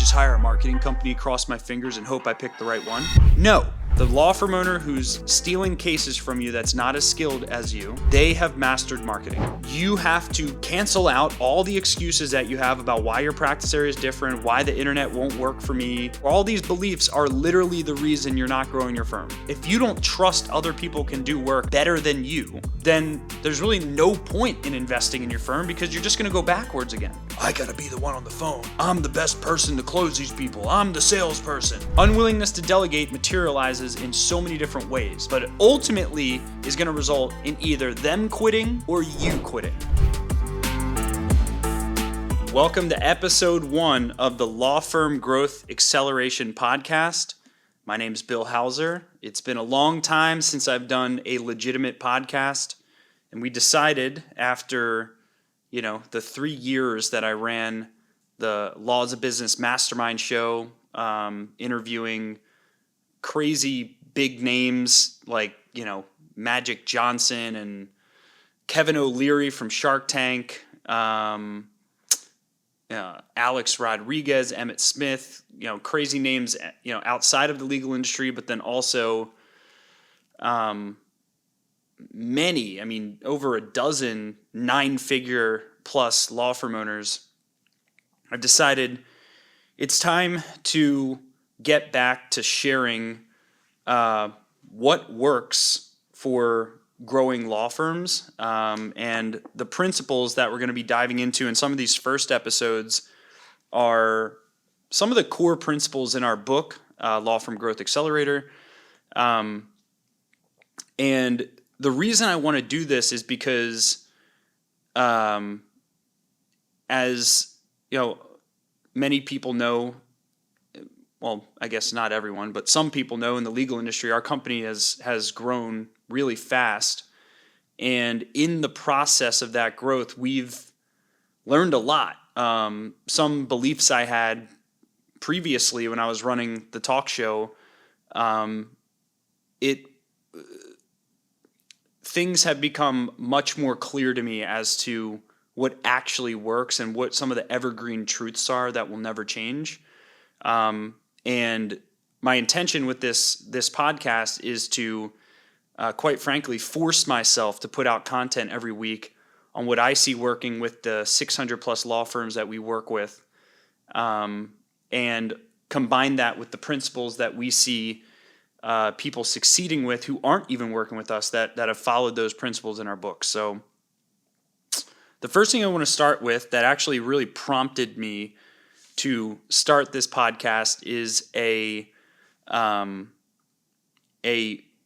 just hire a marketing company, cross my fingers, and hope I pick the right one? No. The law firm owner who's stealing cases from you that's not as skilled as you, they have mastered marketing. You have to cancel out all the excuses that you have about why your practice area is different, why the internet won't work for me. All these beliefs are literally the reason you're not growing your firm. If you don't trust other people can do work better than you, then there's really no point in investing in your firm because you're just gonna go backwards again. I gotta be the one on the phone. I'm the best person to close these people. I'm the salesperson. Unwillingness to delegate materializes in so many different ways, but it ultimately is going to result in either them quitting or you quitting. Welcome to episode 1 of the Law Firm Growth Acceleration Podcast. My name's Bill Hauser. It's been a long time since I've done a legitimate podcast, and we decided after, the 3 years that I ran the Laws of Business Mastermind show, interviewing crazy big names like, Magic Johnson and Kevin O'Leary from Shark Tank, Alex Rodriguez, Emmett Smith, crazy names, outside of the legal industry, but then also many, over a dozen 9-figure plus law firm owners. I've decided it's time to get back to sharing what works for growing law firms, and the principles that we're going to be diving into in some of these first episodes are some of the core principles in our book, Law Firm Growth Accelerator. And the reason I want to do this is because, as many people know, well, I guess not everyone, but some people know in the legal industry, our company has grown really fast. And in the process of that growth, we've learned a lot. Some beliefs I had previously when I was running the talk show, things have become much more clear to me as to what actually works and what some of the evergreen truths are that will never change. And my intention with this podcast is to, quite frankly, force myself to put out content every week on what I see working with the 600 plus law firms that we work with, and combine that with the principles that we see people succeeding with who aren't even working with us that have followed those principles in our book. So the first thing I want to start with that actually really prompted me to start this podcast is a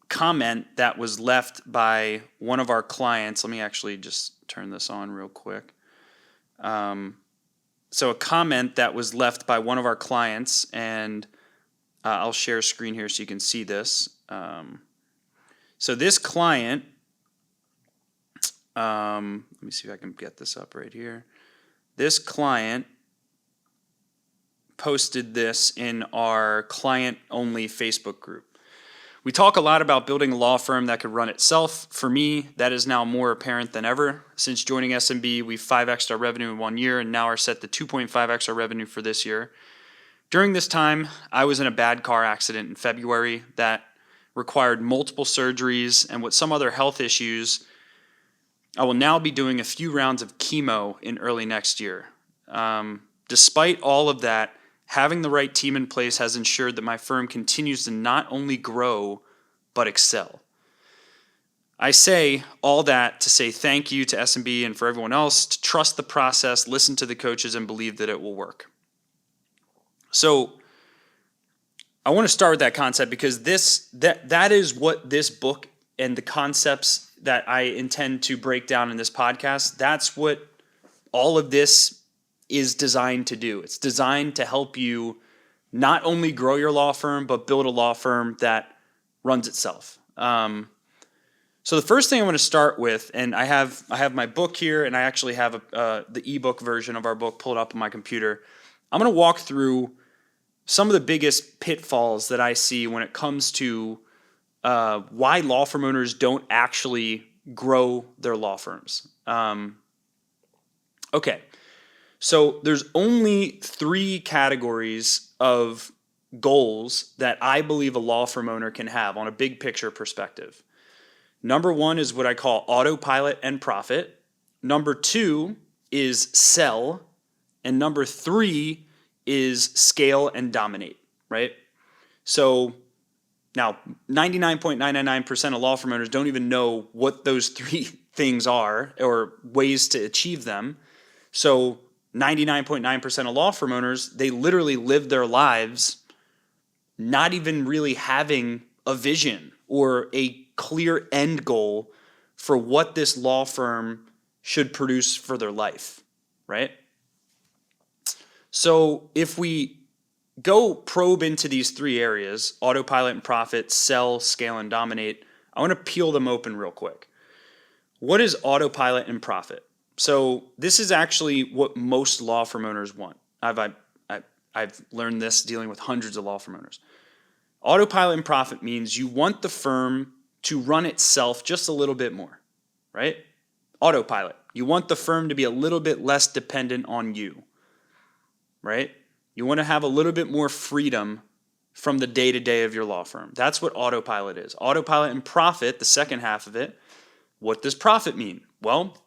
comment that was left by one of our clients. Let me actually just turn this on real quick. So a comment that was left by one of our clients, and I'll share a screen here so you can see this. So this client, let me see if I can get this up right here. This client posted this in our client-only Facebook group. We talk a lot about building a law firm that could run itself. For me, that is now more apparent than ever. Since joining SMB, we've 5x'd our revenue in 1 year and now are set to 2.5x our revenue for this year. During this time, I was in a bad car accident in February that required multiple surgeries and with some other health issues. I will now be doing a few rounds of chemo in early next year. Despite all of that, having the right team in place has ensured that my firm continues to not only grow, but excel. I say all that to say thank you to SMB and for everyone else to trust the process, listen to the coaches, and believe that it will work. So I want to start with that concept because that is what this book and the concepts that I intend to break down in this podcast, that's what all of this is designed to do. It's designed to help you not only grow your law firm, but build a law firm that runs itself. So the first thing I want to start with, and I have my book here, and I actually have the ebook version of our book pulled up on my computer. I'm going to walk through some of the biggest pitfalls that I see when it comes to why law firm owners don't actually grow their law firms. Okay. So there's only 3 categories of goals that I believe a law firm owner can have on a big picture perspective. Number 1 is what I call autopilot and profit. Number 2 is sell. And number 3 is scale and dominate, right? So now 99.999% of law firm owners don't even know what those 3 things are or ways to achieve them. So 99.9% of law firm owners, they literally live their lives not even really having a vision or a clear end goal for what this law firm should produce for their life, right? So if we go probe into these 3 areas, autopilot and profit, sell, scale, and dominate, I want to peel them open real quick. What is autopilot and profit? So this is actually what most law firm owners want. I've learned this dealing with hundreds of law firm owners. Autopilot and profit means you want the firm to run itself just a little bit more, right? Autopilot. You want the firm to be a little bit less dependent on you, right? You want to have a little bit more freedom from the day-to-day of your law firm. That's what autopilot is. Autopilot and profit, the second half of it, what does profit mean? Well,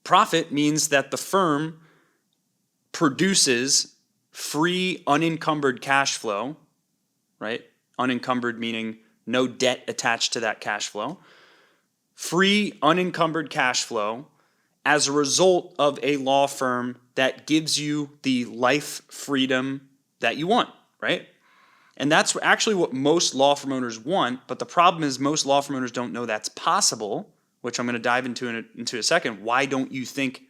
profit means that the firm produces free, unencumbered cash flow, right? Unencumbered meaning no debt attached to that cash flow. Free, unencumbered cash flow as a result of a law firm that gives you the life freedom that you want, right? And that's actually what most law firm owners want, but the problem is most law firm owners don't know that's possible, which I'm going to dive into a second. Why don't you think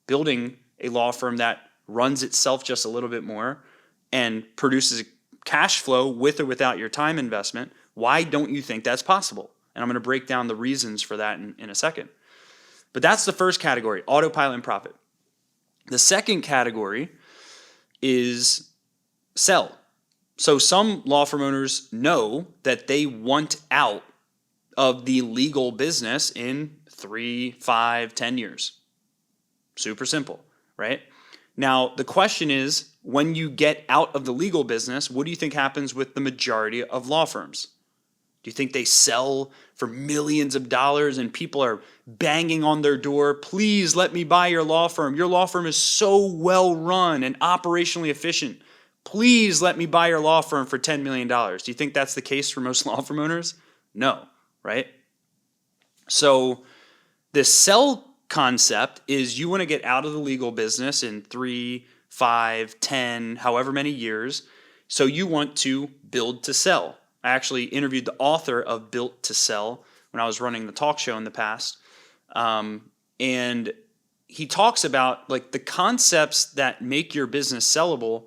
building a law firm that runs itself just a little bit more and produces cash flow with or without your time investment, why don't you think that's possible? And I'm going to break down the reasons for that in a second. But that's the first category, autopilot and profit. The second category is sell. So some law firm owners know that they want out of the legal business in 3, 5, 10 years. Super simple, right? Now, the question is, when you get out of the legal business, what do you think happens with the majority of law firms? Do you think they sell for millions of dollars and people are banging on their door? Please let me buy your law firm. Your law firm is so well run and operationally efficient. Please let me buy your law firm for $10 million. Do you think that's the case for most law firm owners? No, right? So the sell concept is you want to get out of the legal business in 3, 5, 10, however many years. So you want to build to sell. I actually interviewed the author of Built to Sell when I was running the talk show in the past. And he talks about like the concepts that make your business sellable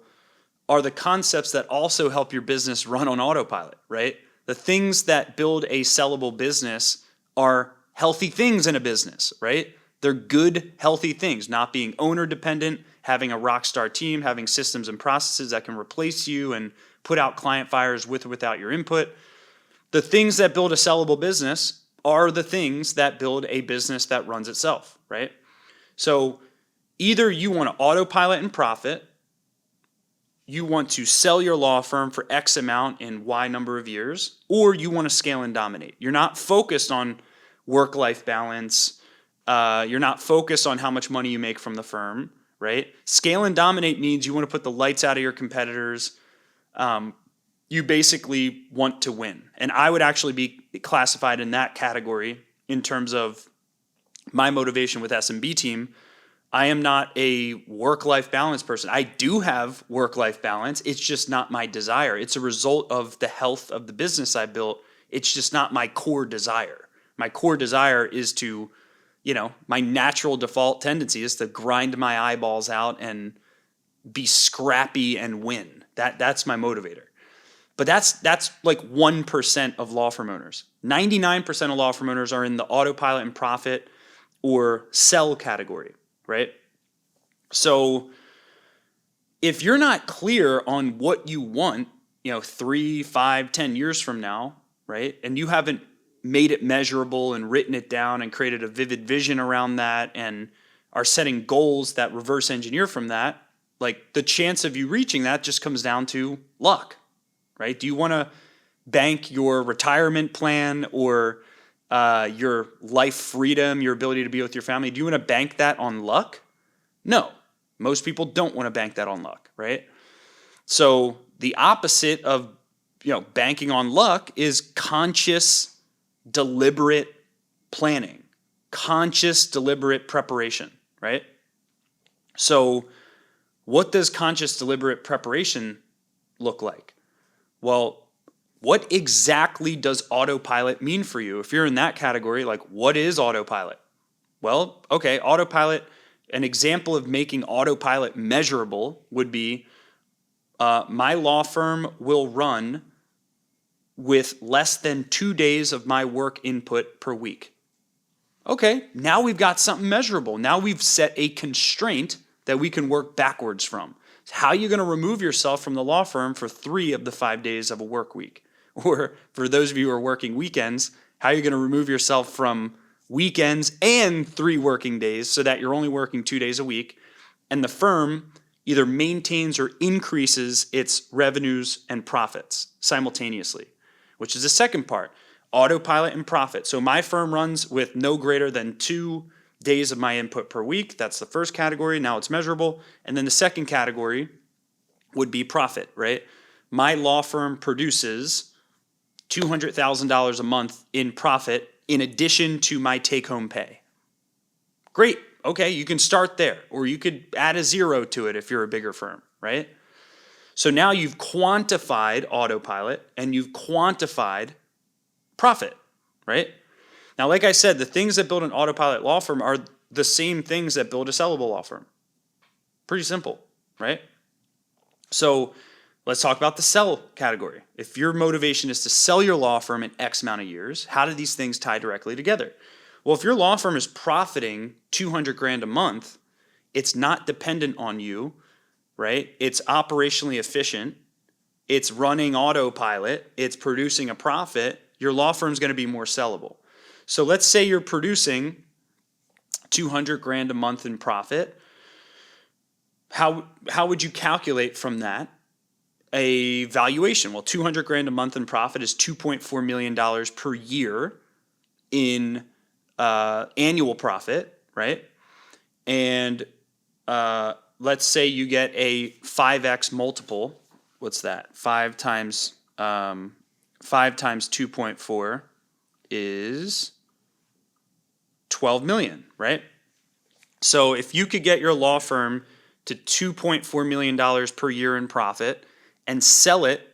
are the concepts that also help your business run on autopilot, right? The things that build a sellable business are healthy things in a business, right? They're good, healthy things, not being owner dependent, having a rock star team, having systems and processes that can replace you and put out client fires with or without your input. The things that build a sellable business are the things that build a business that runs itself, right? So either you want to autopilot and profit, you want to sell your law firm for X amount in Y number of years, or you want to scale and dominate. You're not focused on work-life balance. You're not focused on how much money you make from the firm, right? Scale and dominate means you want to put the lights out of your competitors. You basically want to win. And I would actually be classified in that category in terms of my motivation with SMB team. I am not a work-life balance person. I do have work-life balance. It's just not my desire. It's a result of the health of the business I built. It's just not my core desire. My core desire is to, my natural default tendency is to grind my eyeballs out and be scrappy and win. That's my motivator. But that's like 1% of law firm owners. 99% of law firm owners are in the autopilot and profit or sell category, right? So if you're not clear on what you want, 3, 5, 10 years from now, right? And you haven't made it measurable and written it down and created a vivid vision around that and are setting goals that reverse engineer from that, like the chance of you reaching that just comes down to luck, right? Do you want to bank your retirement plan or your life freedom, your ability to be with your family? Do you want to bank that on luck? No, most people don't want to bank that on luck, right? So the opposite of banking on luck is conscious, deliberate planning, conscious, deliberate preparation, right? So what does conscious, deliberate preparation look like? Well, what exactly does autopilot mean for you? If you're in that category, like what is autopilot? Well, okay, autopilot, an example of making autopilot measurable would be my law firm will run with less than 2 days of my work input per week. Okay, now we've got something measurable. Now we've set a constraint that we can work backwards from. How are you going to remove yourself from the law firm for 3 of the 5 days of a work week? Or for those of you who are working weekends, how are you going to remove yourself from weekends and 3 working days so that you're only working 2 days a week, and the firm either maintains or increases its revenues and profits simultaneously, which is the second part, autopilot and profit. So my firm runs with no greater than 2 days of my input per week. That's the first category. Now it's measurable. And then the second category would be profit, right? My law firm produces $200,000 a month in profit in addition to my take-home pay. Great. Okay, you can start there, or you could add a 0 to it if you're a bigger firm, right? So now you've quantified autopilot and you've quantified profit, right? Now, like I said, the things that build an autopilot law firm are the same things that build a sellable law firm. Pretty simple, right? So let's talk about the sell category. If your motivation is to sell your law firm in X amount of years, how do these things tie directly together? Well, if your law firm is profiting $200,000 a month, it's not dependent on you, right? It's operationally efficient. It's running autopilot. It's producing a profit. Your law firm's going to be more sellable. So let's say you're producing $200,000 a month in profit. How would you calculate from that a valuation? Well, $200,000 a month in profit is $2.4 million per year in annual profit, right? And let's say you get a 5x multiple. What's that? 5 times 2.4 is 12 million, right? So if you could get your law firm to $2.4 million per year in profit and sell it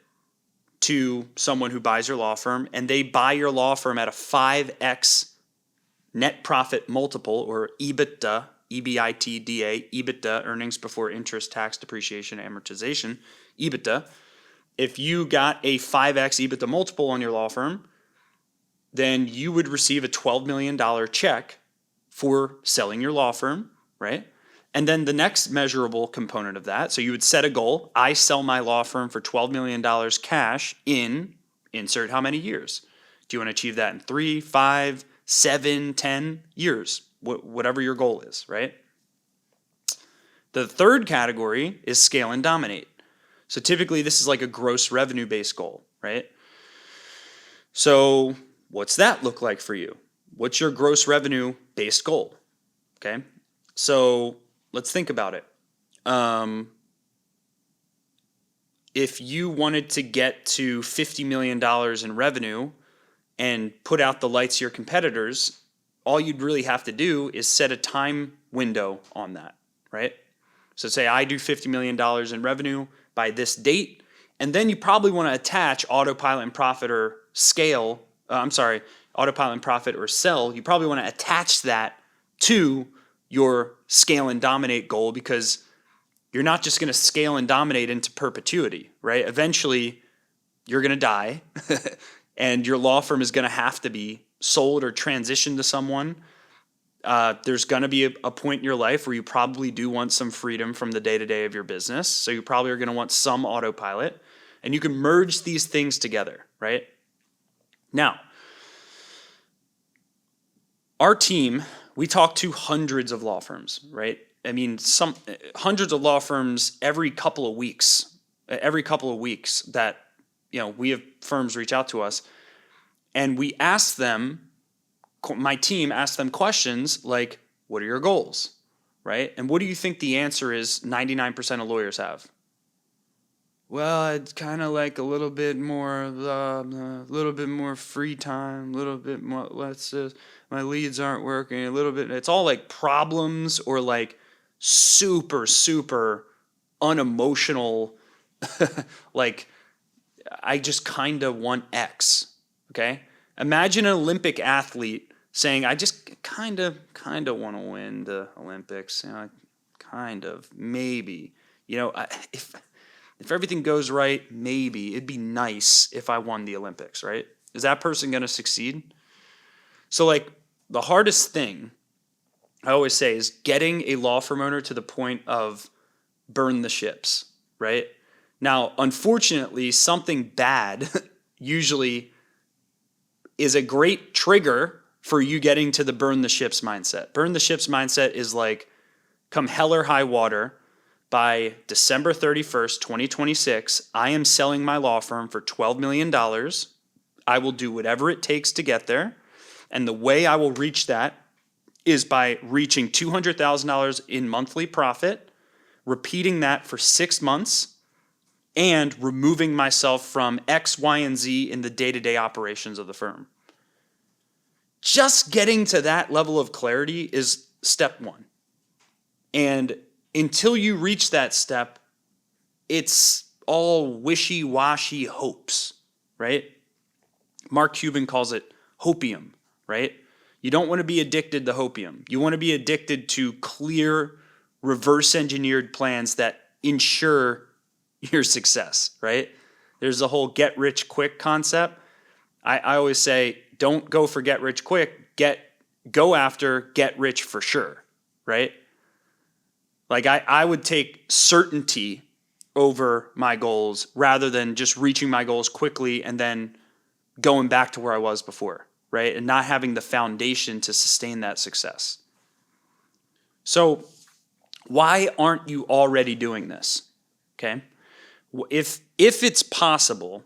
to someone who buys your law firm, and they buy your law firm at a 5x net profit multiple, or EBITDA, EBITDA, EBITDA, earnings before interest, tax, depreciation, amortization, EBITDA. If you got a 5x EBITDA multiple on your law firm, then you would receive a $12 million check for selling your law firm, right? And then the next measurable component of that, so you would set a goal. I sell my law firm for $12 million cash in, insert how many years? Do you want to achieve that in 3, 5, 7, 10 years? Whatever your goal is, right? The third category is scale and dominate. So typically this is like a gross revenue based goal, right? So what's that look like for you? What's your gross revenue based goal? Okay, so let's think about it. If you wanted to get to $50 million in revenue and put out the lights to your competitors, all you'd really have to do is set a time window on that, right? So say I do $50 million in revenue by this date, and then you probably want to attach autopilot and profit or scale, autopilot and profit or sell. You probably want to attach that to your scale and dominate goal, because you're not just going to scale and dominate into perpetuity, right? Eventually, you're going to die, and your law firm is going to have to be sold or transitioned to someone. There's going to be a point in your life where you probably do want some freedom from the day-to-day of your business. So you probably are going to want some autopilot, and you can merge these things together, right? Now, our team, we talk to hundreds of law firms, right? I mean, some hundreds of law firms every couple of weeks. Every couple of weeks that we have firms reach out to us, and we ask them. My team asks them questions like, "What are your goals?" Right? And what do you think the answer is? 99% of lawyers have. Well, I'd kind of like a little bit more, little bit more free time, a little bit more. My leads aren't working. A little bit. It's all like problems or like super, super unemotional. Like, I just kind of want X. Okay. Imagine an Olympic athlete saying, "I just kind of want to win the Olympics. Kind of, maybe. If everything goes right, maybe it'd be nice if I won the Olympics, right? Is that person going to succeed?" So like the hardest thing I always say is getting a law firm owner to the point of burn the ships, right? Now, unfortunately, something bad usually is a great trigger for you getting to the burn the ships mindset. Burn the ships mindset is like, come hell or high water, by December 31st, 2026, I am selling my law firm for $12 million. I will do whatever it takes to get there. And the way I will reach that is by reaching $200,000 in monthly profit, repeating that for 6 months, and removing myself from X, Y, and Z in the day-to-day operations of the firm. Just getting to that level of clarity is step one. And until you reach that step, it's all wishy-washy hopes, right? Mark Cuban calls it hopium, right? You don't want to be addicted to hopium. You want to be addicted to clear, reverse-engineered plans that ensure your success, right? There's the whole get-rich-quick concept. I always say, don't go for get-rich-quick. Go after get-rich-for-sure, right? Like I would take certainty over my goals rather than just reaching my goals quickly and then going back to where I was before, right? And not having the foundation to sustain that success. So why aren't you already doing this? Okay. If it's possible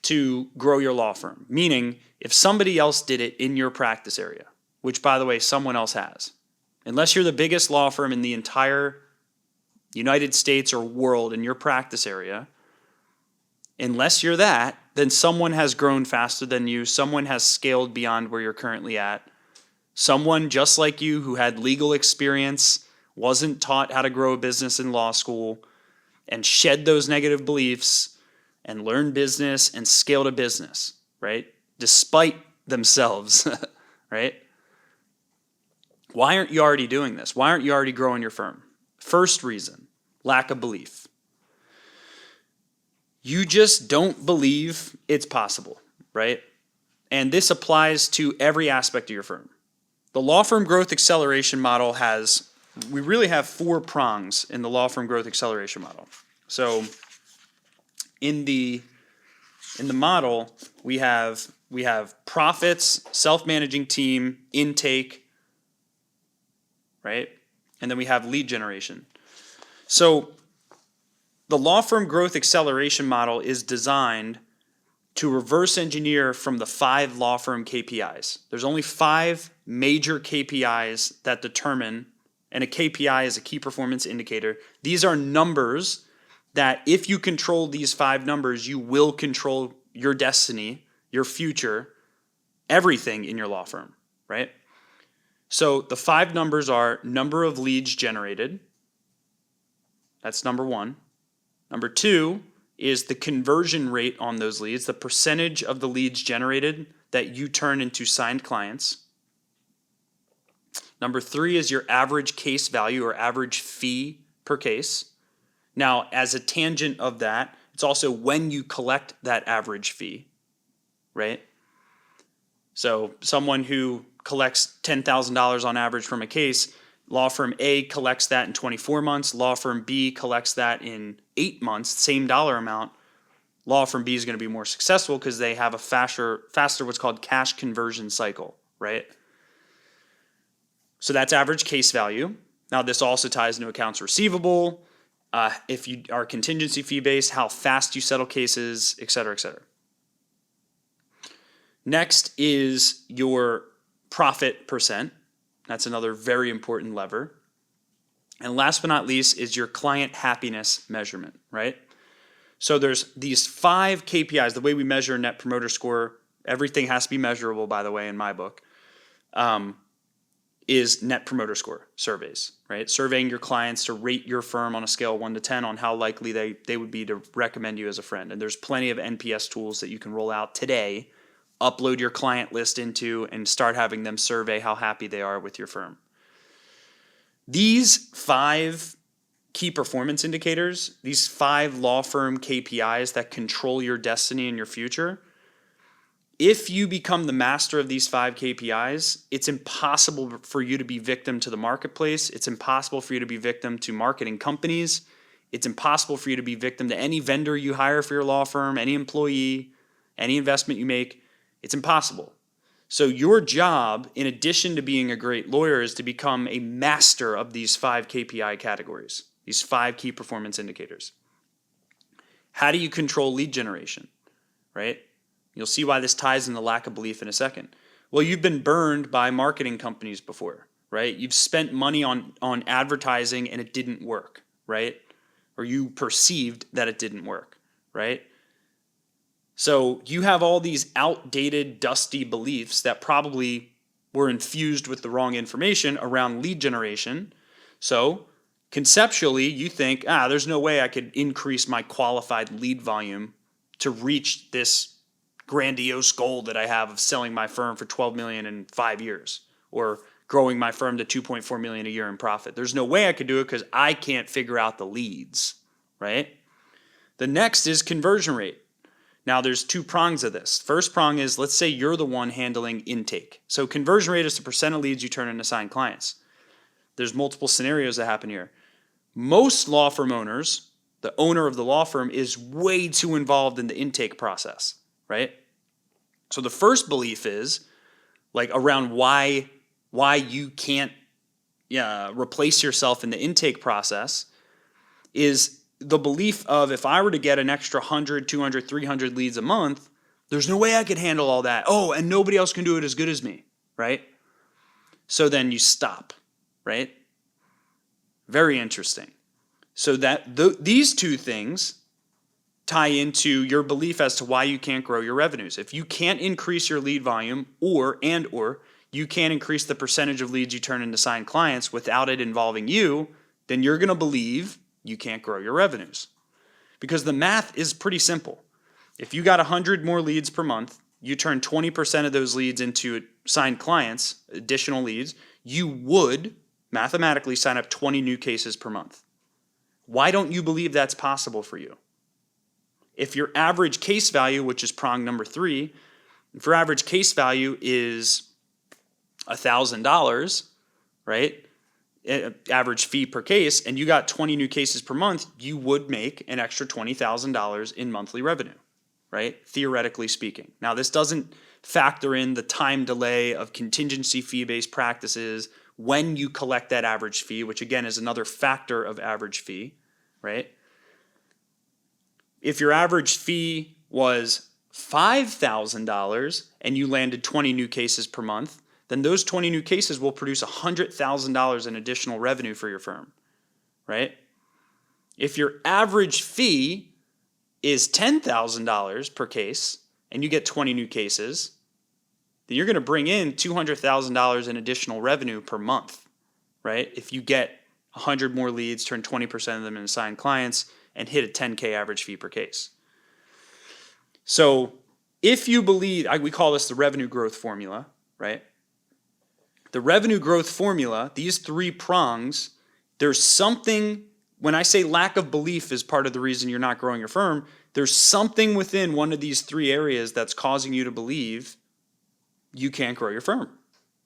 to grow your law firm, meaning if somebody else did it in your practice area, which by the way, someone else has, unless you're the biggest law firm in the entire United States or world in your practice area, unless you're that, then someone has grown faster than you. Someone has scaled beyond where you're currently at. Someone just like you who had legal experience, wasn't taught how to grow a business in law school, and shed those negative beliefs and learn business and scaled a business, right? Despite themselves, right? Why aren't you already doing this? Why aren't you already growing your firm? First reason, lack of belief. You just don't believe it's possible, right? And this applies to every aspect of your firm. The law firm growth acceleration model we really have 4 prongs in the law firm growth acceleration model. So in the model, we have profits, self-managing team, intake, right? And then we have lead generation. So the law firm growth acceleration model is designed to reverse engineer from the 5 law firm KPIs. There's only 5 major KPIs that determine, and a KPI is a key performance indicator. These are numbers that if you control these 5 numbers, you will control your destiny, your future, everything in your law firm, right? So the 5 numbers are number of leads generated. That's number 1. Number 2 is the conversion rate on those leads, the percentage of the leads generated that you turn into signed clients. Number 3 is your average case value or average fee per case. Now, as a tangent of that, it's also when you collect that average fee, right? So someone who collects $10,000 on average from a case, law firm A collects that in 24 months, law firm B collects that in 8 months, same dollar amount. Law firm B is going to be more successful because they have a faster what's called cash conversion cycle, right? So that's average case value. Now this also ties into accounts receivable, if you are contingency fee based, how fast you settle cases, et cetera, et cetera. Next is your profit percent. That's another very important lever. And last but not least is your client happiness measurement, right? So there's these 5 KPIs, the way we measure net promoter score, everything has to be measurable, by the way, in my book, is net promoter score surveys, right? Surveying your clients to rate your firm on a scale of 1 to 10 on how likely they would be to recommend you as a friend. And there's plenty of NPS tools that you can roll out today, upload your client list into, and start having them survey how happy they are with your firm. These 5 key performance indicators, these 5 law firm KPIs that control your destiny and your future, if you become the master of these 5 KPIs, it's impossible for you to be victim to the marketplace. It's impossible for you to be victim to marketing companies. It's impossible for you to be victim to any vendor you hire for your law firm, any employee, any investment you make. It's impossible. So your job, in addition to being a great lawyer, is to become a master of these 5 KPI categories, these 5 key performance indicators. How do you control lead generation, right? You'll see why this ties in the lack of belief in a second. Well, you've been burned by marketing companies before, right? You've spent money on advertising and it didn't work, right? Or you perceived that it didn't work, right? So you have all these outdated, dusty beliefs that probably were infused with the wrong information around lead generation. So conceptually, you think, there's no way I could increase my qualified lead volume to reach this grandiose goal that I have of selling my firm for $12 million in 5 years, or growing my firm to $2.4 million a year in profit. There's no way I could do it because I can't figure out the leads, right? The next is conversion rate. Now there's 2 prongs of this. First prong is, let's say you're the one handling intake. So conversion rate is the percent of leads you turn into signed clients. There's multiple scenarios that happen here. Most law firm owners, the owner of the law firm, is way too involved in the intake process, right? So the first belief is like around why you can't replace yourself in the intake process is the belief of, if I were to get an extra 100, 200, 300 leads a month, there's no way I could handle all that. Oh, and nobody else can do it as good as me, right? So then you stop, right? Very interesting. So that these 2 things tie into your belief as to why you can't grow your revenues. If you can't increase your lead volume or you can't increase the percentage of leads you turn into signed clients without it involving you, then you're going to believe you can't grow your revenues. Because the math is pretty simple. If you got 100 more leads per month, you turn 20% of those leads into signed clients, additional leads, you would mathematically sign up 20 new cases per month. Why don't you believe that's possible for you? If your average case value, which is prong number 3, if your average case value is $1,000, right? Average fee per case, and you got 20 new cases per month, you would make an extra $20,000 in monthly revenue, right? Theoretically speaking. Now, this doesn't factor in the time delay of contingency fee-based practices when you collect that average fee, which again is another factor of average fee, right? If your average fee was $5,000 and you landed 20 new cases per month, then those 20 new cases will produce $100,000 in additional revenue for your firm, right? If your average fee is $10,000 per case and you get 20 new cases, then you're going to bring in $200,000 in additional revenue per month, right? If you get 100 more leads, turn 20% of them into signed clients, and hit a $10K average fee per case. So if you believe, we call this the revenue growth formula, right? The revenue growth formula, these 3 prongs, there's something, when I say lack of belief is part of the reason you're not growing your firm, there's something within one of these 3 areas that's causing you to believe you can't grow your firm.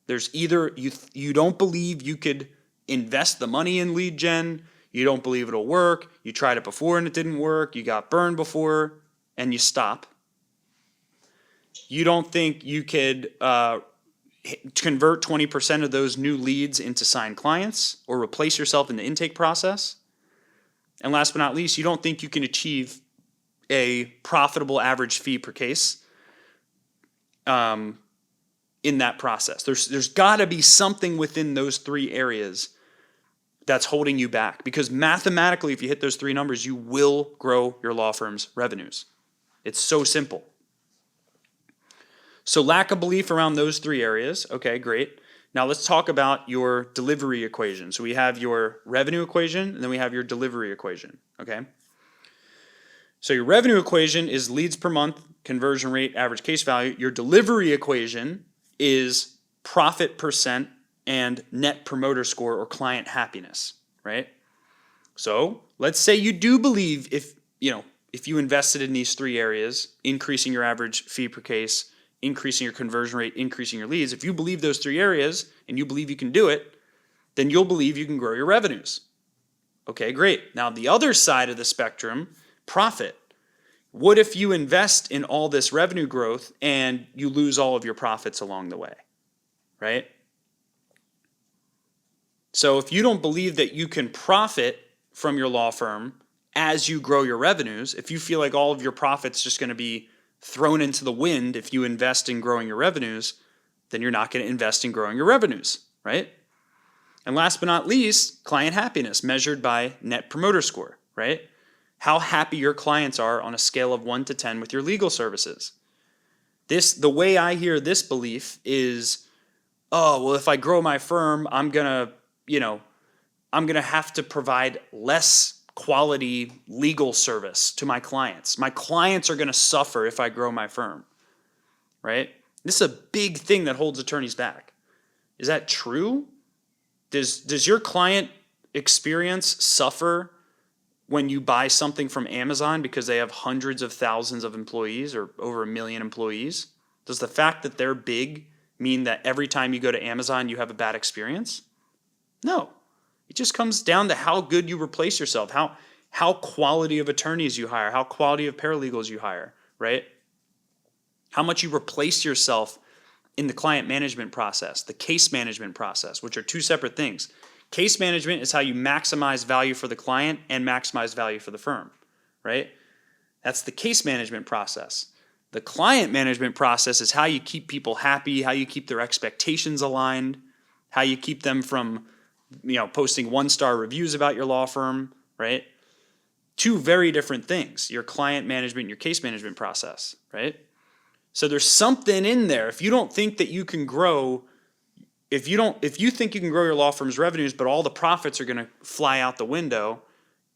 There's either you don't believe you could invest the money in lead gen, you don't believe it'll work, you tried it before and it didn't work, you got burned before and you stop. You don't think you could convert 20% of those new leads into signed clients or replace yourself in the intake process. And last but not least, you don't think you can achieve a profitable average fee per case in that process. There's got to be something within those three areas that's holding you back, because mathematically, if you hit those three numbers, you will grow your law firm's revenues. It's so simple. So lack of belief around those three areas. Okay, great. Now let's talk about your delivery equation. So we have your revenue equation, and then we have your delivery equation, okay? So your revenue equation is leads per month, conversion rate, average case value. Your delivery equation is profit percent and net promoter score or client happiness, right? So let's say you do believe if you invested in these three areas, increasing your average fee per case, increasing your conversion rate, increasing your leads, if you believe those three areas and you believe you can do it, then you'll believe you can grow your revenues. Okay, great. Now the other side of the spectrum, profit. What if you invest in all this revenue growth and you lose all of your profits along the way, right? So if you don't believe that you can profit from your law firm as you grow your revenues, if you feel like all of your profits just going to be thrown into the wind if you invest in growing your revenues, then you're not going to invest in growing your revenues, right? And last but not least, client happiness measured by net promoter score, right? How happy your clients are on a scale of 1 to 10 with your legal services. The way I hear this belief is, oh, well, if I grow my firm, I'm going to have to provide less quality legal service to my clients. My clients are going to suffer if I grow my firm, right? This is a big thing that holds attorneys back. Is that true? Does your client experience suffer when you buy something from Amazon because they have hundreds of thousands of employees or over 1 million employees? Does the fact that they're big mean that every time you go to Amazon you have a bad experience? No. It just comes down to how good you replace yourself, how quality of attorneys you hire, how quality of paralegals you hire, right? How much you replace yourself in the client management process, the case management process, which are two separate things. Case management is how you maximize value for the client and maximize value for the firm, right? That's the case management process. The client management process is how you keep people happy, how you keep their expectations aligned, how you keep them from posting 1-star reviews about your law firm, right? Two very different things, your client management and your case management process, right? So there's something in there. If you don't think that you can grow, if you think you can grow your law firm's revenues, but all the profits are going to fly out the window,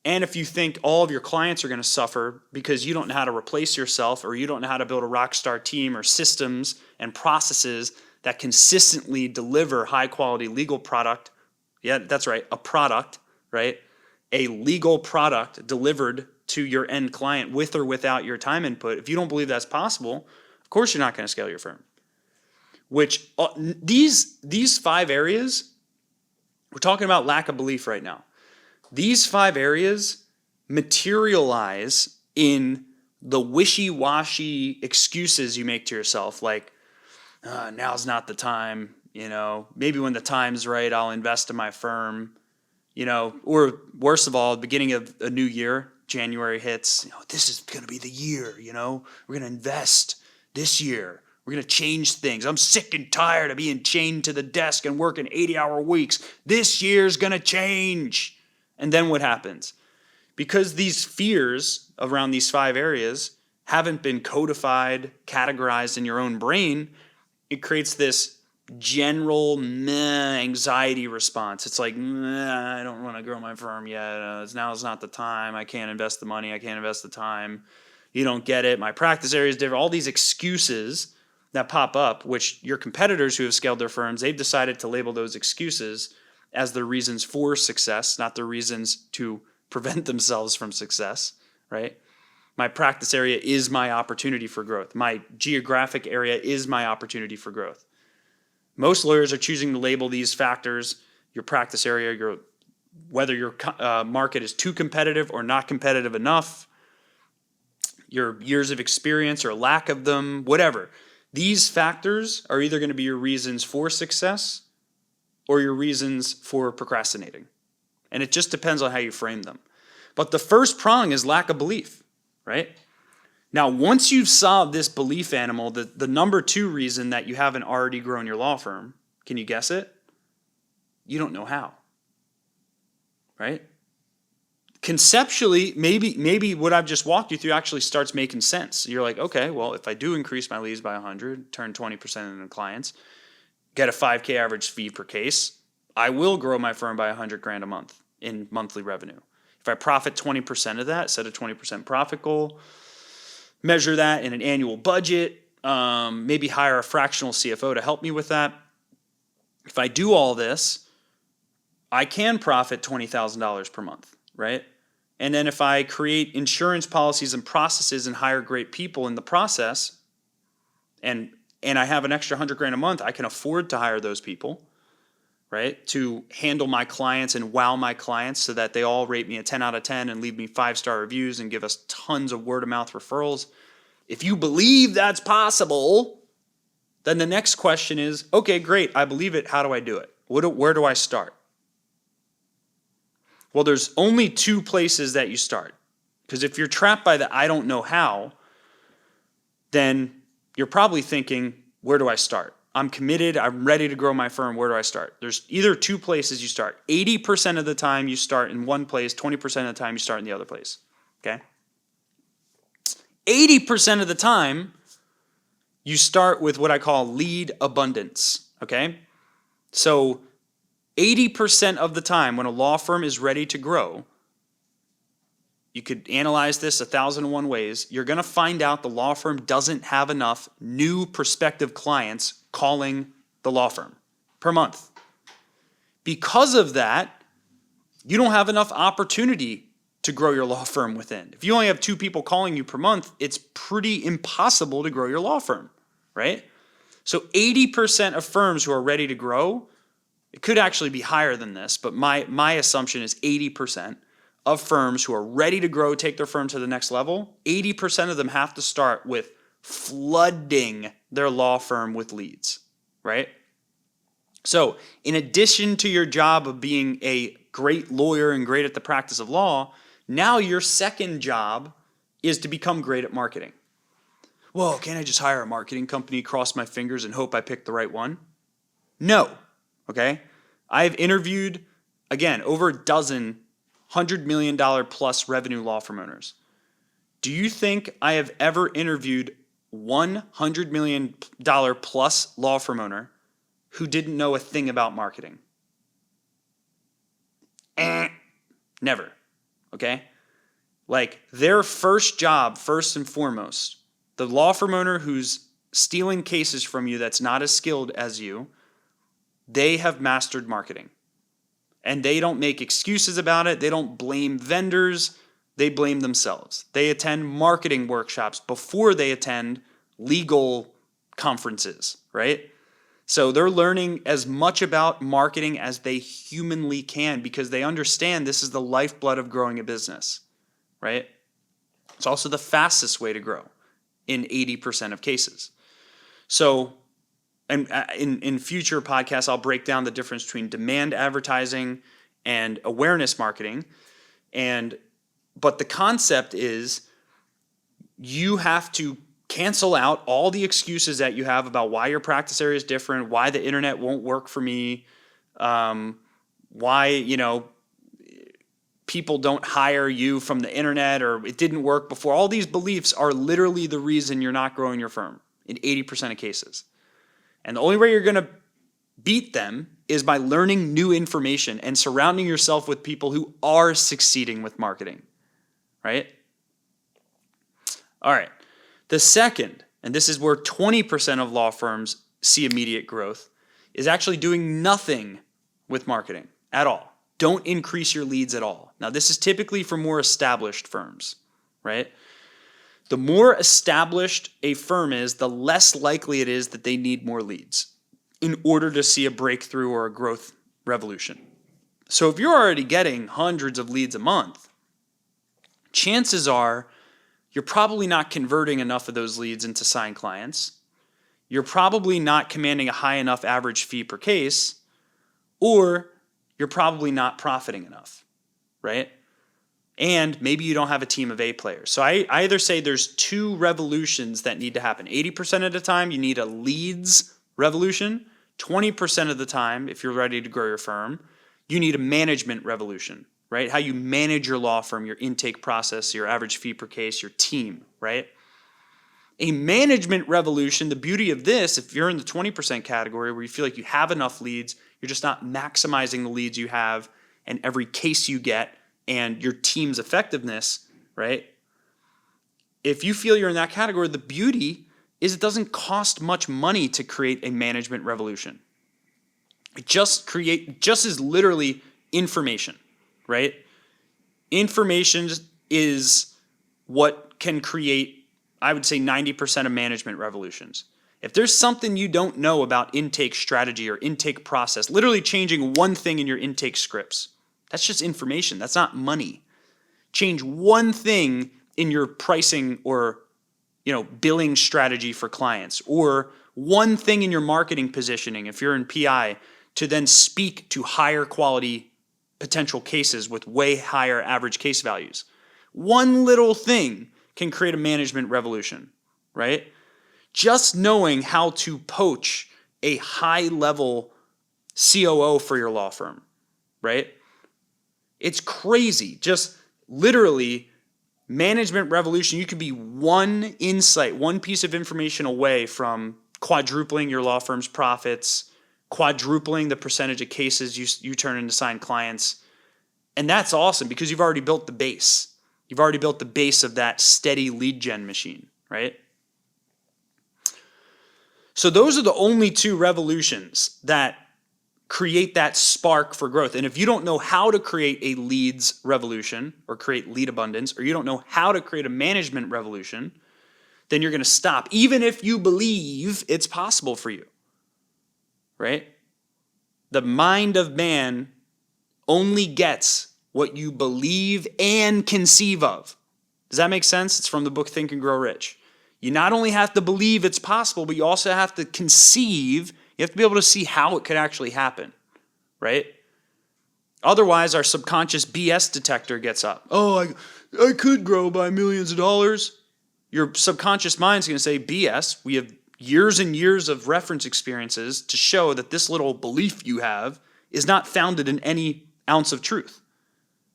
and if you think all of your clients are going to suffer because you don't know how to replace yourself or you don't know how to build a rock star team or systems and processes that consistently deliver high quality legal product, yeah, that's right, a product, right? A legal product delivered to your end client with or without your time input. If you don't believe that's possible, of course you're not going to scale your firm. Which these 5 areas, we're talking about lack of belief right now. These 5 areas materialize in the wishy-washy excuses you make to yourself, like, now's not the time, maybe when the time's right, I'll invest in my firm, or worst of all, beginning of a new year, January hits, this is going to be the year, we're going to invest this year. We're going to change things. I'm sick and tired of being chained to the desk and working 80-hour weeks. This year's going to change. And then what happens? Because these fears around these 5 areas haven't been codified, categorized in your own brain, it creates this general anxiety response. It's like, I don't want to grow my firm yet. Now's not the time. I can't invest the money. I can't invest the time. You don't get it. My practice area is different. All these excuses that pop up, which your competitors who have scaled their firms, they've decided to label those excuses as their reasons for success, not their reasons to prevent themselves from success, right? My practice area is my opportunity for growth. My geographic area is my opportunity for growth. Most lawyers are choosing to label these factors, your practice area, whether your market is too competitive or not competitive enough, your years of experience or lack of them, whatever. These factors are either going to be your reasons for success or your reasons for procrastinating. And it just depends on how you frame them. But the first prong is lack of belief, right? Now, once you've solved this belief animal, the number 2 reason that you haven't already grown your law firm, can you guess it? You don't know how, right? Conceptually, maybe what I've just walked you through actually starts making sense. You're like, okay, well, if I do increase my leads by 100, turn 20% into clients, get a 5K average fee per case, I will grow my firm by $100,000 a month in monthly revenue. If I profit 20% of that, set a 20% profit goal, measure that in an annual budget, maybe hire a fractional CFO to help me with that. If I do all this, I can profit $20,000 per month, right? And then if I create insurance policies and processes and hire great people in the process, and I have an extra $100,000 a month, I can afford to hire those people, right? To handle my clients and wow my clients so that they all rate me a 10 out of 10 and leave me 5-star reviews and give us tons of word of mouth referrals. If you believe that's possible, then the next question is, okay, great, I believe it. How do I do it? Where do I start? Well, there's only 2 places that you start. Because if you're trapped by the I don't know how, then you're probably thinking, where do I start? I'm committed. I'm ready to grow my firm. Where do I start? There's either 2 places you start. 80% of the time you start in one place. 20% of the time you start in the other place. Okay? 80% of the time you start with what I call lead abundance. Okay? So 80% of the time when a law firm is ready to grow, you could analyze this 1,001 ways. You're going to find out the law firm doesn't have enough new prospective clients calling the law firm per month. Because of that, you don't have enough opportunity to grow your law firm within. If you only have 2 people calling you per month, it's pretty impossible to grow your law firm, right? So 80% of firms who are ready to grow, it could actually be higher than this, but my assumption is 80% of firms who are ready to grow, take their firm to the next level, 80% of them have to start with flooding their law firm with leads, right? So in addition to your job of being a great lawyer and great at the practice of law, now your second job is to become great at marketing. Well, can't I just hire a marketing company, cross my fingers, and hope I pick the right one? No, okay? I've interviewed, again, over a dozen $100 million plus revenue law firm owners. Do you think I have ever interviewed one $100 million plus law firm owner who didn't know a thing about marketing? Never, okay? Like their first job, first and foremost, the law firm owner who's stealing cases from you that's not as skilled as you, they have mastered marketing. And they don't make excuses about it. They don't blame vendors. They blame themselves. They attend marketing workshops before they attend legal conferences, right? So they're learning as much about marketing as they humanly can because they understand this is the lifeblood of growing a business, right? It's also the fastest way to grow in 80% of cases. So, and in future podcasts, I'll break down the difference between demand advertising and awareness marketing. But the concept is you have to cancel out all the excuses that you have about why your practice area is different, why the internet won't work for me, why, people don't hire you from the internet or it didn't work before. All these beliefs are literally the reason you're not growing your firm in 80% of cases. And the only way you're going to beat them is by learning new information and surrounding yourself with people who are succeeding with marketing, right? All right. The second, and this is where 20% of law firms see immediate growth, is actually doing nothing with marketing at all. Don't increase your leads at all. Now, this is typically for more established firms, right? The more established a firm is, the less likely it is that they need more leads in order to see a breakthrough or a growth revolution. So if you're already getting hundreds of leads a month, chances are you're probably not converting enough of those leads into signed clients. you're probably not commanding a high enough average fee per case, or you're probably not profiting enough, right? And maybe you don't have a team of A players. So I either say there's two revolutions that need to happen. 80% of the time, you need a leads revolution. 20% of the time, if you're ready to grow your firm, you need a management revolution, right? How you manage your law firm, your intake process, your average fee per case, your team, right? A management revolution, the beauty of this, if you're in the 20% category where you feel like you have enough leads, you're just not maximizing the leads you have and every case you get and your team's effectiveness, right? If you feel you're in that category, the beauty is it doesn't cost much money to create a management revolution. It just is literally information, right? Information is what can create, I would say, 90% of management revolutions. If there's something you don't know about intake strategy or intake process, literally changing one thing in your intake scripts, that's just information. That's not money. Change one thing in your pricing or billing strategy for clients, or one thing in your marketing positioning if you're in PI to then speak to higher quality potential cases with way higher average case values. One little thing can create a management revolution, right? Just knowing how to poach a high level COO for your law firm, right? It's crazy. Just literally management revolution. You could be one insight, one piece of information away from quadrupling your law firm's profits, quadrupling the percentage of cases you turn into signed clients. And that's awesome because you've already built the base. You've already built the base of that steady lead gen machine, right? So those are the only two revolutions that create that spark for growth. And if you don't know how to create a leads revolution or create lead abundance, or you don't know how to create a management revolution, then you're going to stop, even if you believe it's possible for you, right? The mind of man only gets what you believe and conceive of. Does that make sense? It's from the book Think and Grow Rich. You not only have to believe it's possible, but you also have to conceive. You have to be able to see how it could actually happen, right? Otherwise, our subconscious BS detector gets up. Oh, I could grow by millions of dollars. Your subconscious mind's going to say BS. We have years and years of reference experiences to show that this little belief you have is not founded in any ounce of truth,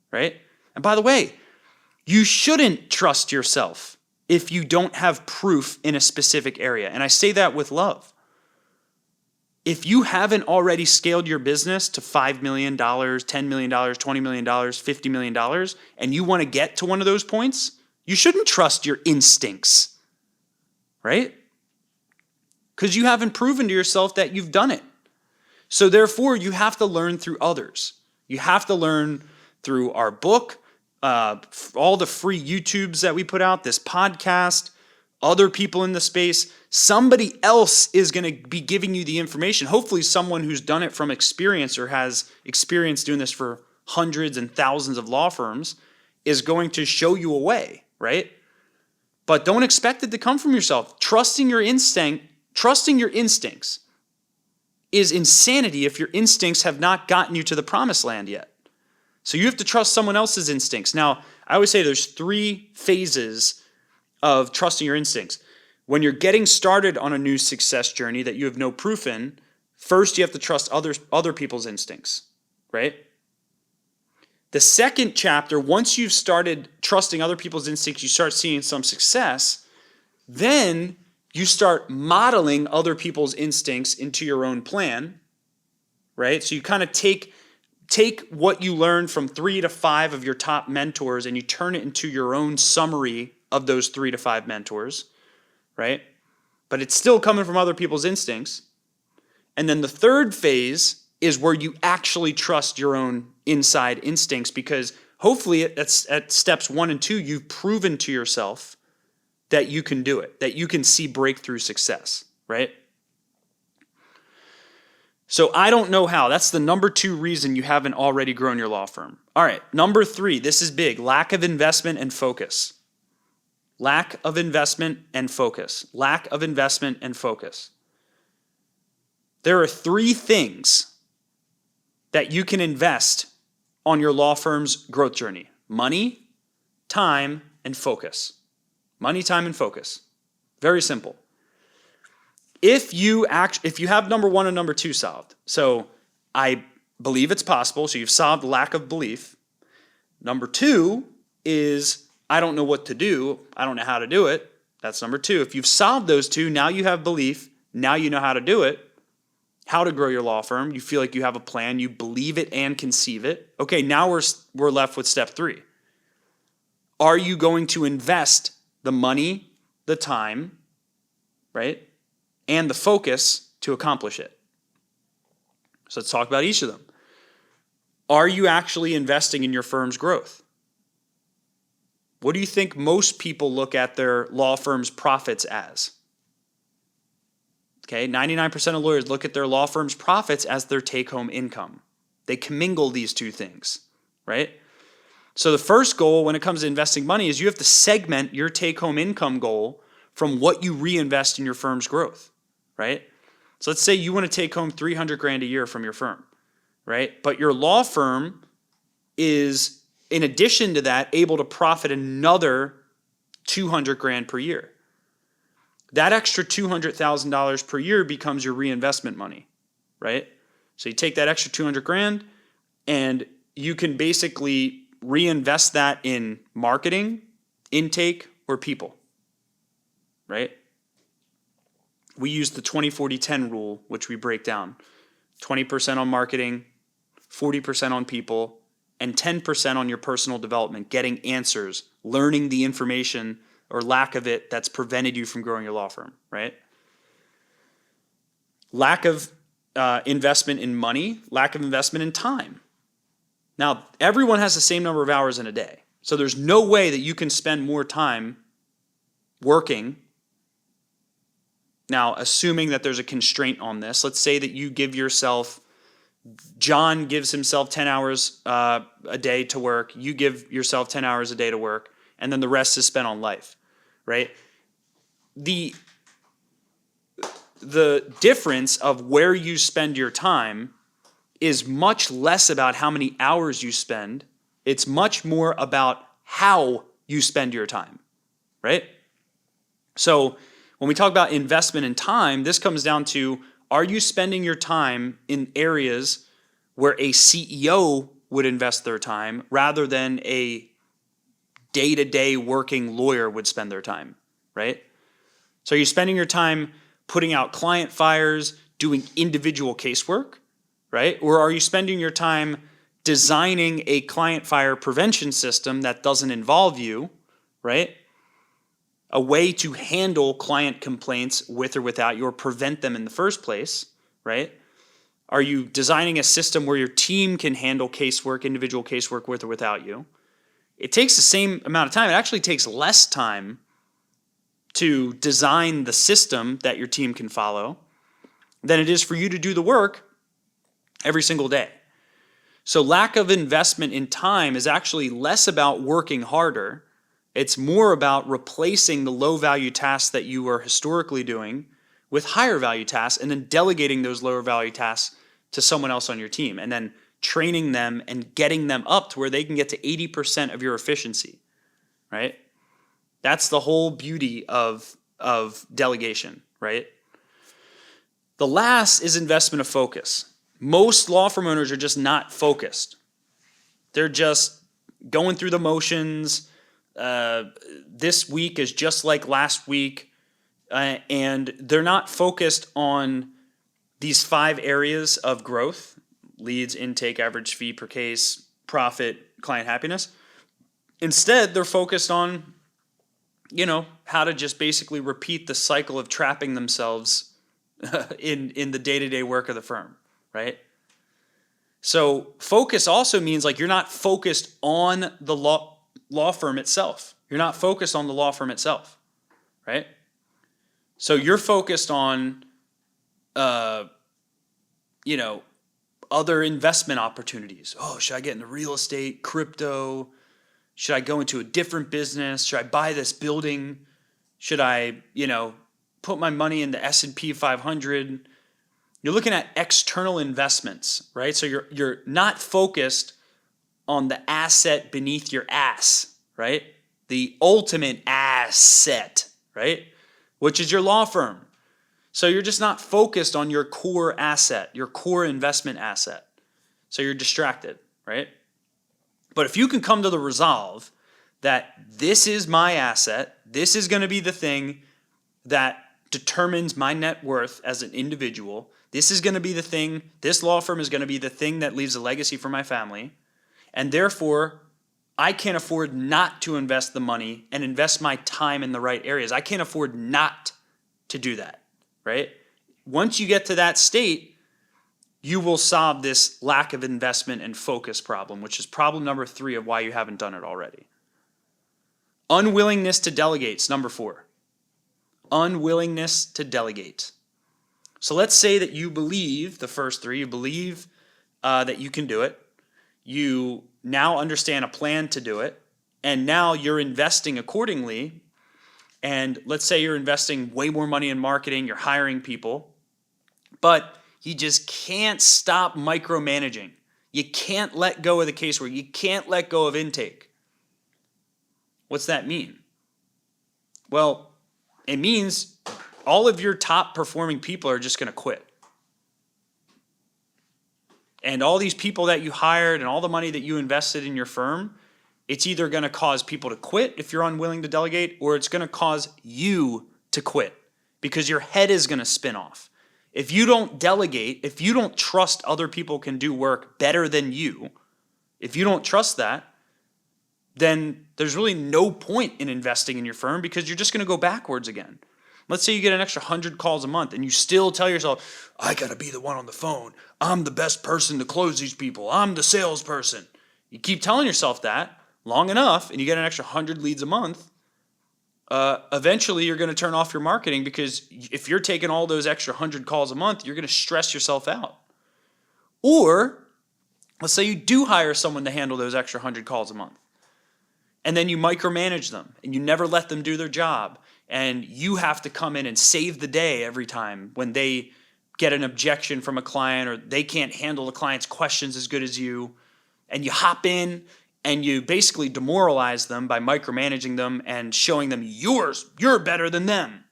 right? And by the way, you shouldn't trust yourself if you don't have proof in a specific area. And I say that with love. If you haven't already scaled your business to $5 million, $10 million, $20 million, $50 million, and you want to get to one of those points, you shouldn't trust your instincts, right? Because you haven't proven to yourself that you've done it. So therefore, you have to learn through others. You have to learn through our book, all the free YouTubes that we put out, this podcast, other people in the space. Somebody else is going to be giving you the information. Hopefully someone who's done it from experience or has experience doing this for hundreds and thousands of law firms is going to show you a way, right? But don't expect it to come from yourself. Trusting your instincts is insanity if your instincts have not gotten you to the promised land yet. So you have to trust someone else's instincts. Now, I always say there's 3 phases of trusting your instincts. When you're getting started on a new success journey that you have no proof in, first you have to trust other people's instincts, right? The second chapter, once you've started trusting other people's instincts, you start seeing some success, then you start modeling other people's instincts into your own plan, right? So you kind of take what you learned from 3 to 5 of your top mentors and you turn it into your own summary of those 3 to 5 mentors, right? But it's still coming from other people's instincts. And then the third phase is where you actually trust your own inside instincts, because hopefully at steps 1 and 2, you've proven to yourself that you can do it, that you can see breakthrough success, right? So I don't know how. That's the number 2 reason you haven't already grown your law firm. All right, number 3, this is big. Lack of investment and focus. Lack of investment and focus. Lack of investment and focus. There are 3 things that you can invest on your law firm's growth journey: money, time, and focus. Money, time, and focus. Very simple. If you have number 1 and number 2 solved, so I believe it's possible, so you've solved lack of belief. Number 2 is I don't know what to do, I don't know how to do it. That's number 2. If you've solved those 2, now you have belief, now you know how to do it, how to grow your law firm, you feel like you have a plan, you believe it and conceive it. Okay, now we're left with step 3. Are you going to invest the money, the time, right, and the focus to accomplish it? So let's talk about each of them. Are you actually investing in your firm's growth? What do you think most people look at their law firm's profits as? Okay, 99% of lawyers look at their law firm's profits as their take-home income. They commingle these 2 things, right? So the first goal when it comes to investing money is you have to segment your take-home income goal from what you reinvest in your firm's growth, right? So let's say you want to take home $300,000 a year from your firm, right? But your law firm is, in addition to that, able to profit another $200,000 per year. That extra $200,000 per year becomes your reinvestment money, right? So you take that extra $200,000 and you can basically reinvest that in marketing, intake, or people, right? We use the 20-40-10 rule, which we break down. 20% on marketing, 40% on people, and 10% on your personal development, getting answers, learning the information or lack of it that's prevented you from growing your law firm, right? Lack of investment in money, lack of investment in time. Now, everyone has the same number of hours in a day. So there's no way that you can spend more time working. Now, assuming that there's a constraint on this, let's say that you give yourself, John gives himself 10 hours a day to work, you give yourself 10 hours a day to work, and then the rest is spent on life, right? The difference of where you spend your time is much less about how many hours you spend. It's much more about how you spend your time, right? So when we talk about investment in time, this comes down to, are you spending your time in areas where a CEO would invest their time rather than a day-to-day working lawyer would spend their time, right? So are you spending your time putting out client fires, doing individual casework, right? Or are you spending your time designing a client fire prevention system that doesn't involve you, right? A way to handle client complaints with or without you, or prevent them in the first place, right? Are you designing a system where your team can handle casework, individual casework with or without you? It takes the same amount of time. It actually takes less time to design the system that your team can follow than it is for you to do the work every single day. So lack of investment in time is actually less about working harder. It's more about replacing the low-value tasks that you were historically doing with higher value tasks, and then delegating those lower value tasks to someone else on your team, and then training them and getting them up to where they can get to 80% of your efficiency, right? That's the whole beauty of delegation, right? The last is investment of focus. Most law firm owners are just not focused. They're just going through the motions. This week is just like last week. And they're not focused on these 5 areas of growth: leads, intake, average fee per case, profit, client happiness. Instead, they're focused on, how to just basically repeat the cycle of trapping themselves in the day-to-day work of the firm, right? So focus also means like you're not focused on the law firm itself. You're not focused on the law firm itself, right? So you're focused on, other investment opportunities. Oh, should I get into real estate, crypto? Should I go into a different business? Should I buy this building? Should I, put my money in the S&P 500? You're looking at external investments, right? So you're not focused on the asset beneath your ass, right? The ultimate asset, right? Which is your law firm. So you're just not focused on your core asset, your core investment asset. So you're distracted, right? But if you can come to the resolve that this is my asset, this is going to be the thing that determines my net worth as an individual, this is going to be the thing, this law firm is going to be the thing that leaves a legacy for my family, and therefore I can't afford not to invest the money and invest my time in the right areas. I can't afford not to do that, right? Once you get to that state, you will solve this lack of investment and focus problem, which is problem number 3 of why you haven't done it already. Unwillingness to delegate is number 4. Unwillingness to delegate. So let's say that you believe, the first 3, you believe that you can do it. You now understand a plan to do it, and now you're investing accordingly. And let's say you're investing way more money in marketing, you're hiring people, but you just can't stop micromanaging. You can't let go of the casework. You can't let go of intake. What's that mean? Well, it means all of your top performing people are just going to quit. And all these people that you hired and all the money that you invested in your firm, it's either going to cause people to quit if you're unwilling to delegate, or it's going to cause you to quit because your head is going to spin off. If you don't delegate, if you don't trust other people can do work better than you, if you don't trust that, then there's really no point in investing in your firm because you're just going to go backwards again. Let's say you get an extra 100 calls a month and you still tell yourself, I got to be the one on the phone. I'm the best person to close these people. I'm the salesperson. You keep telling yourself that long enough and you get an extra 100 leads a month, eventually you're going to turn off your marketing because if you're taking all those extra 100 calls a month, you're going to stress yourself out. Or let's say you do hire someone to handle those extra 100 calls a month. And then you micromanage them and you never let them do their job. And you have to come in and save the day every time when they get an objection from a client or they can't handle the client's questions as good as you. And you hop in and you basically demoralize them by micromanaging them and showing them you're better than them.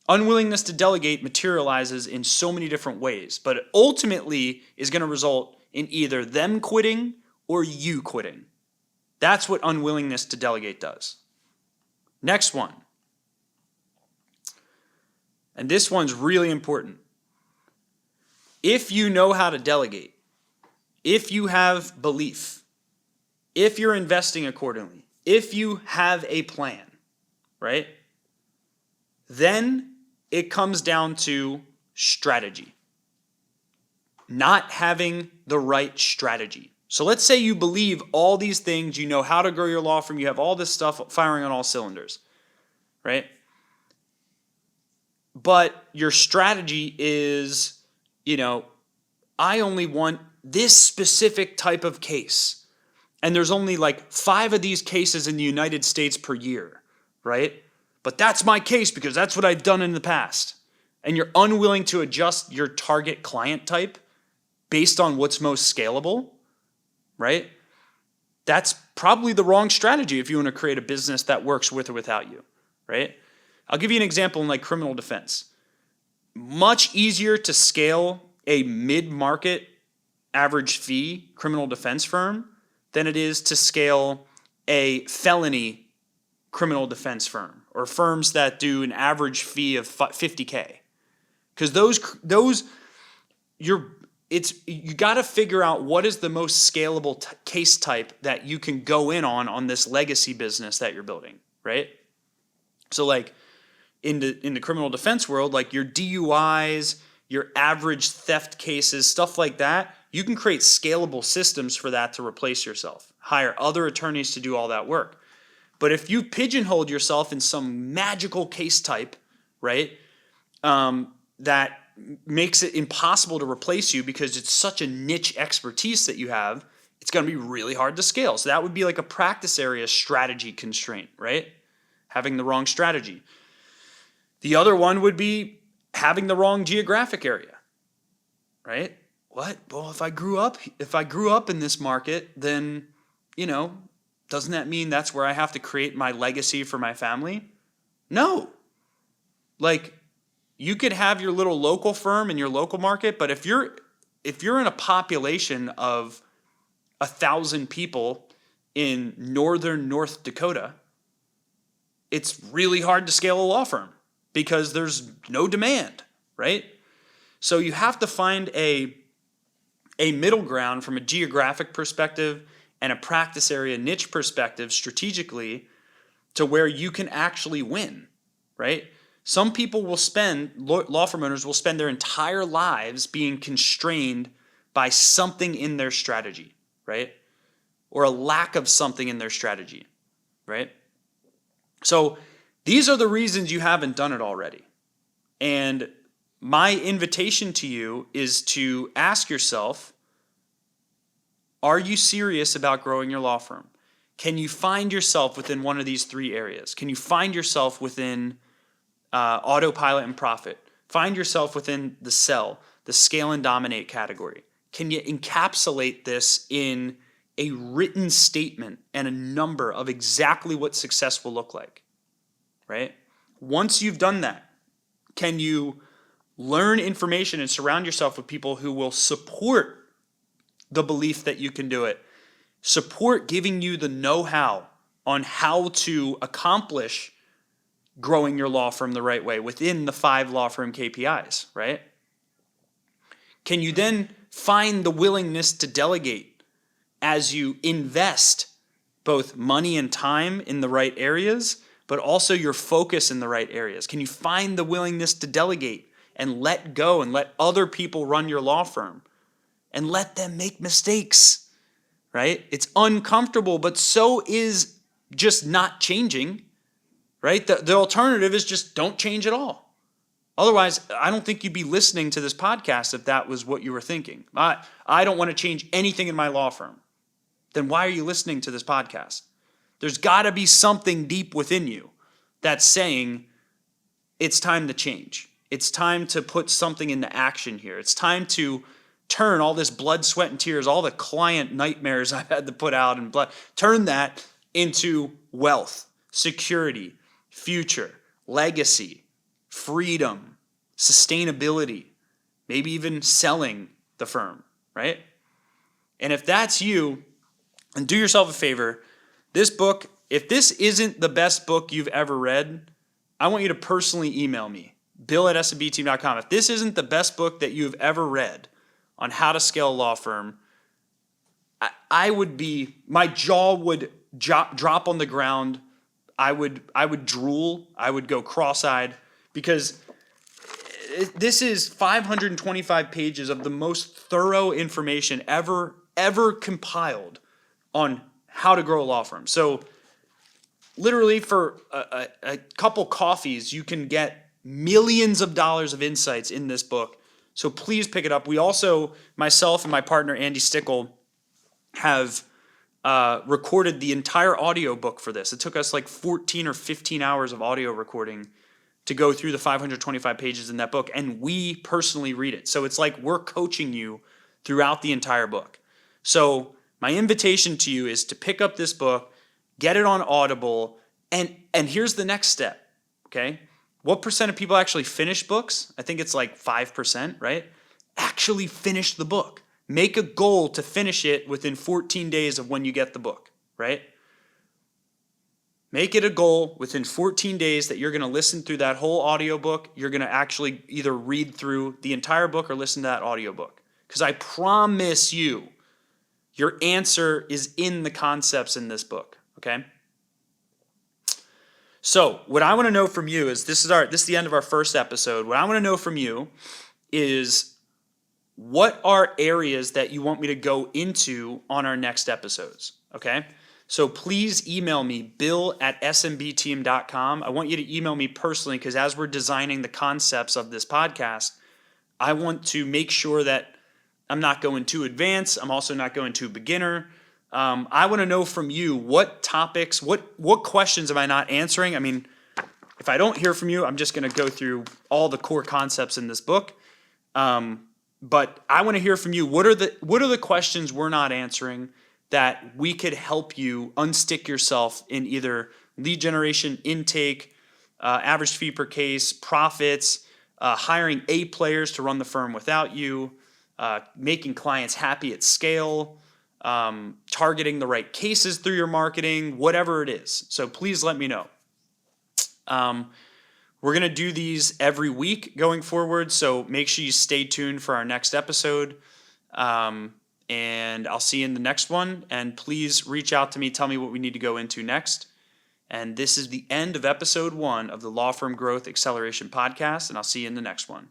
Unwillingness to delegate materializes in so many different ways, but it ultimately is going to result in either them quitting or you quitting. That's what unwillingness to delegate does. Next one. And this one's really important. If you know how to delegate, if you have belief, if you're investing accordingly, if you have a plan, right? Then it comes down to strategy. Not having the right strategy. So let's say you believe all these things, you know how to grow your law firm, you have all this stuff firing on all cylinders, right? But your strategy is, I only want this specific type of case. And there's only like 5 of these cases in the United States per year, right? But that's my case because that's what I've done in the past. And you're unwilling to adjust your target client type based on what's most scalable, right? That's probably the wrong strategy if you want to create a business that works with or without you, right? I'll give you an example in like criminal defense. Much easier to scale a mid-market average fee criminal defense firm than it is to scale a felony criminal defense firm or firms that do an average fee of $50K. Because you got to figure out what is the most scalable case type that you can go in on this legacy business that you're building, right? So like in the criminal defense world, like your DUIs, your average theft cases, stuff like that, you can create scalable systems for that to replace yourself. Hire other attorneys to do all that work. But if you pigeonholed yourself in some magical case type, right, that makes it impossible to replace you because it's such a niche expertise that you have, it's going to be really hard to scale. So that would be like a practice area strategy constraint, right? Having the wrong strategy. The other one would be having the wrong geographic area. right? What? Well, if I grew up in this market, then, doesn't that mean that's where I have to create my legacy for my family? No. Like, you could have your little local firm in your local market, but if you're in a population of 1,000 people in northern North Dakota, it's really hard to scale a law firm because there's no demand, right? So you have to find a middle ground from a geographic perspective and a practice area niche perspective strategically to where you can actually win, right? Some people law firm owners will spend their entire lives being constrained by something in their strategy, right? Or a lack of something in their strategy, right? So these are the reasons you haven't done it already. And my invitation to you is to ask yourself, are you serious about growing your law firm? Can you find yourself within one of these three areas? Can you find yourself within autopilot and profit? Find yourself within the sell, the scale and dominate category. Can you encapsulate this in a written statement and a number of exactly what success will look like, right? Once you've done that, can you learn information and surround yourself with people who will support the belief that you can do it, support giving you the know-how on how to accomplish growing your law firm the right way within the 5 law firm KPIs, right? Can you then find the willingness to delegate as you invest both money and time in the right areas, but also your focus in the right areas? Can you find the willingness to delegate and let go and let other people run your law firm and let them make mistakes, right? It's uncomfortable, but so is just not changing, right? The alternative is just don't change at all. Otherwise, I don't think you'd be listening to this podcast if that was what you were thinking. I don't want to change anything in my law firm. Then why are you listening to this podcast? There's got to be something deep within you that's saying it's time to change. It's time to put something into action here. It's time to turn all this blood, sweat, and tears, all the client nightmares I've had to put out in blood, turn that into wealth, security, future, legacy, freedom, sustainability, maybe even selling the firm, right? And if that's you, and do yourself a favor, this book, if this isn't the best book you've ever read, I want you to personally email me, bill@smbteam.com. If this isn't the best book that you've ever read on how to scale a law firm, my jaw would drop on the ground. I would drool. I would go cross-eyed because this is 525 pages of the most thorough information ever compiled on how to grow a law firm. So literally for a couple coffees, you can get millions of dollars of insights in this book. So please pick it up. We also, myself and my partner, Andy Stickle, have recorded the entire audio book for this. It took us like 14 or 15 hours of audio recording to go through the 525 pages in that book, and we personally read it. So it's like we're coaching you throughout the entire book. So my invitation to you is to pick up this book, get it on Audible, and here's the next step, okay? What percent of people actually finish books? I think it's like 5%, right? Actually finish the book. Make a goal to finish it within 14 days of when you get the book, right? Make it a goal within 14 days that you're going to listen through that whole audiobook. You're going to actually either read through the entire book or listen to that audiobook. Because I promise you, your answer is in the concepts in this book, okay? So what I want to know from you is, this is the end of our first episode. What I want to know from you is, what are areas that you want me to go into on our next episodes, okay? So please email me, bill@smbteam.com. I want you to email me personally because as we're designing the concepts of this podcast, I want to make sure that I'm not going too advanced. I'm also not going too beginner. I want to know from you what topics, what questions am I not answering? I mean, if I don't hear from you, I'm just going to go through all the core concepts in this book. But I want to hear from you. What are the questions we're not answering that we could help you unstick yourself in either lead generation, intake, average fee per case, profits, hiring A players to run the firm without you, making clients happy at scale, targeting the right cases through your marketing, whatever it is. So please let me know. We're going to do these every week going forward, so make sure you stay tuned for our next episode. And I'll see you in the next one. And please reach out to me, tell me what we need to go into next. And this is the end of episode 1 of the Law Firm Growth Acceleration Podcast, and I'll see you in the next one.